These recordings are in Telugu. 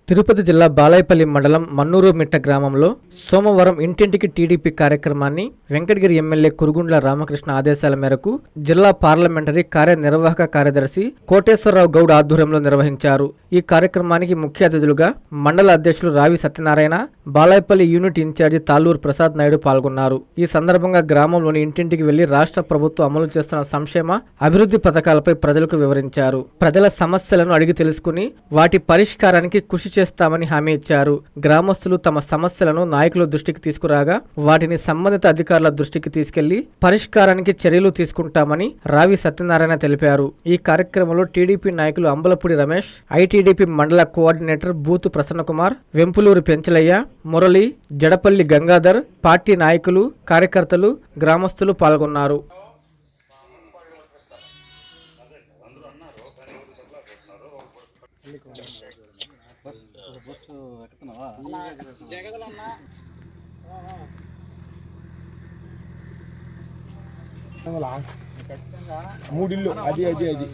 తిరుపతి జిల్లా బాలాయపల్లి మండలం మన్నూరు మిట్ట గ్రామంలో సోమవారం ఇంటింటికి టీడీపీ కార్యక్రమాన్ని వెంకటగిరి ఎమ్మెల్యే కురుగుండ్ల రామకృష్ణ ఆదేశాల మేరకు జిల్లా పార్లమెంటరీ కార్యనిర్వాహక కార్యదర్శి కోటేశ్వరరావు గౌడ్ ఆధ్వర్యంలో నిర్వహించారు. ఈ కార్యక్రమానికి ముఖ్య అతిథులుగా మండల అధ్యక్షులు రావి సత్యనారాయణ, బాలాయపల్లి యూనిట్ ఇన్ఛార్జి తాళ్ళూరు ప్రసాద్ నాయుడు పాల్గొన్నారు. ఈ సందర్భంగా గ్రామంలోని ఇంటింటికి వెళ్లి రాష్ట్ర ప్రభుత్వం అమలు చేస్తున్న సంక్షేమ అభివృద్ధి పథకాలపై ప్రజలకు వివరించారు. ప్రజల సమస్యలను అడిగి తెలుసుకుని వాటి పరిష్కారానికి కృషి చేస్తామని హామీ ఇచ్చారు. గ్రామస్తులు తమ సమస్యలను నాయకుల దృష్టికి తీసుకురాగా వాటిని సంబంధిత అధికారుల దృష్టికి తీసుకెళ్లి పరిష్కారానికి చర్యలు తీసుకుంటామని రావి సత్యనారాయణ తెలిపారు. ఈ కార్యక్రమంలో టీడీపీ నాయకులు అంబలపూడి రమేష్, ఐటీడీపీ మండల కోఆర్డినేటర్ బూతు ప్రసన్నకుమార్, వెంపులూరు పెంచలయ్య, మురళి, జడపల్లి గంగాధర్, పార్టీ నాయకులు, కార్యకర్తలు, గ్రామస్తులు పాల్గొన్నారు. మూడిల్లు అది అది అది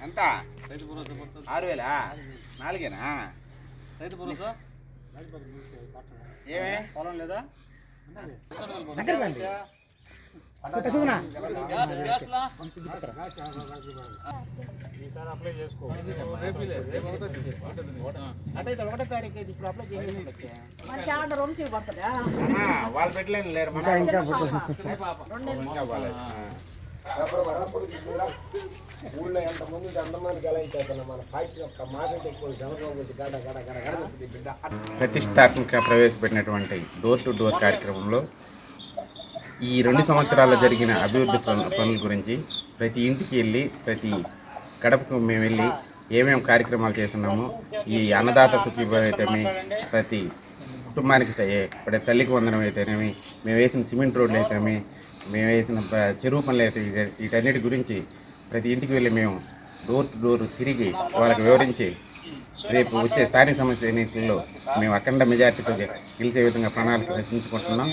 ఎంత 6,000 4,000 రైతు భరోసా ఏమే పొలం లేదా ఈసారి అప్లై చేసుకో. ఒకటో తారీఖు ఇప్పుడు అప్లై చేయాలి. వాళ్ళు పెట్టలేని లేరు ఊళ్ళో ఎంతమంది అంతమందికి ఎలా అయిపోతున్నా మన పార్టీ యొక్క మార్కెట్ ఎక్కువ బిడ్డ. ప్రతిష్టాత్మక ప్రవేశపెట్టినటువంటి డోర్ టు డోర్ కార్యక్రమంలో ఈ 2 సంవత్సరాల్లో జరిగిన అభివృద్ధి పనుల గురించి ప్రతి ఇంటికి వెళ్ళి ప్రతి గడపకు మేము వెళ్ళి ఏమేమి కార్యక్రమాలు చేస్తున్నామో, ఈ అన్నదాత సుఖీభావ అయితేమి, ప్రతి కుటుంబానికి ఇప్పుడు తల్లికి వందనం అయితేనేమి, మేము వేసిన సిమెంట్ రోడ్లు అయితేమి, మేము వేసిన చెరువు పనులు అయితే, వీటన్నిటి గురించి ప్రతి ఇంటికి వెళ్ళి మేము డోర్ టు డోర్ తిరిగి వాళ్ళకి వివరించి రేపు వచ్చే స్థానిక సమస్య ఎన్నికల్లో మేము అఖండ మెజార్టీతో గెలిచే విధంగా ప్రణాళిక రచించుకుంటున్నాం.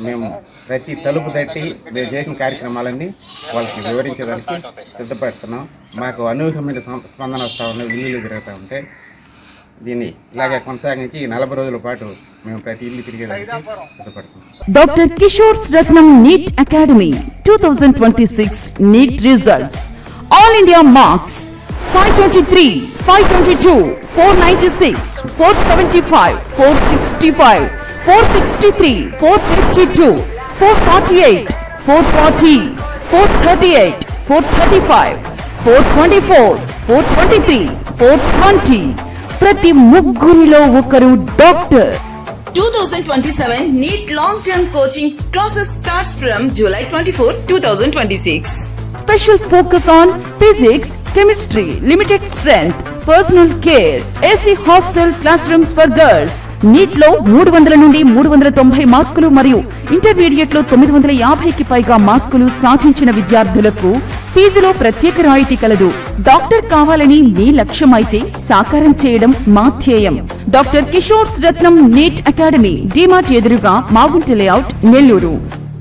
మేము ప్రతి తలుపు తట్టి మేము చేసిన కార్యక్రమాలన్నీ వాళ్ళకి వివరించడానికి సిద్ధపడుతున్నాం. మాకు అనూహ్యమైన స్పందన వస్తూ ఉన్నాయి, ఇల్లు తిరుగుతూ ఉంటే దీన్ని ఇలాగే కొనసాగించి 40 రోజుల పాటు మేము ప్రతి ఇల్లు తిరిగేదానికి సిద్ధపడుతున్నాం. Doctor Kishore's Ratnam NEET academy 2026 NEET results. All India marks 523, 522, 496, 475, 465, 463, 452, 448, 440, 438, 435, 424, 423, 420. ప్రతి ముగ్గురిలో ఒకరు doctor. 2027 NEET long-term coaching classes starts from July 24, 2026. Special focus on physics, chemistry, limited strength, personal care, AC hostel classrooms for girls. NEET లో 300 నుండి 390 మార్కులు మరియు ఇంటర్మీడియట్ లో 950కి పైగా మార్కులు సాధించిన విద్యార్థులకు ఫీజులో ప్రత్యేక రాయితీ కలదు. డాక్టర్ కావాలని మీ లక్ష్యమైతే సాకారం చేయడం మా ధ్యేయం. Doctor Kishore's Ratnam NEET academy, DMart ఎదురుగా, మాగుంట లేఅవుట్, నెల్లూరు.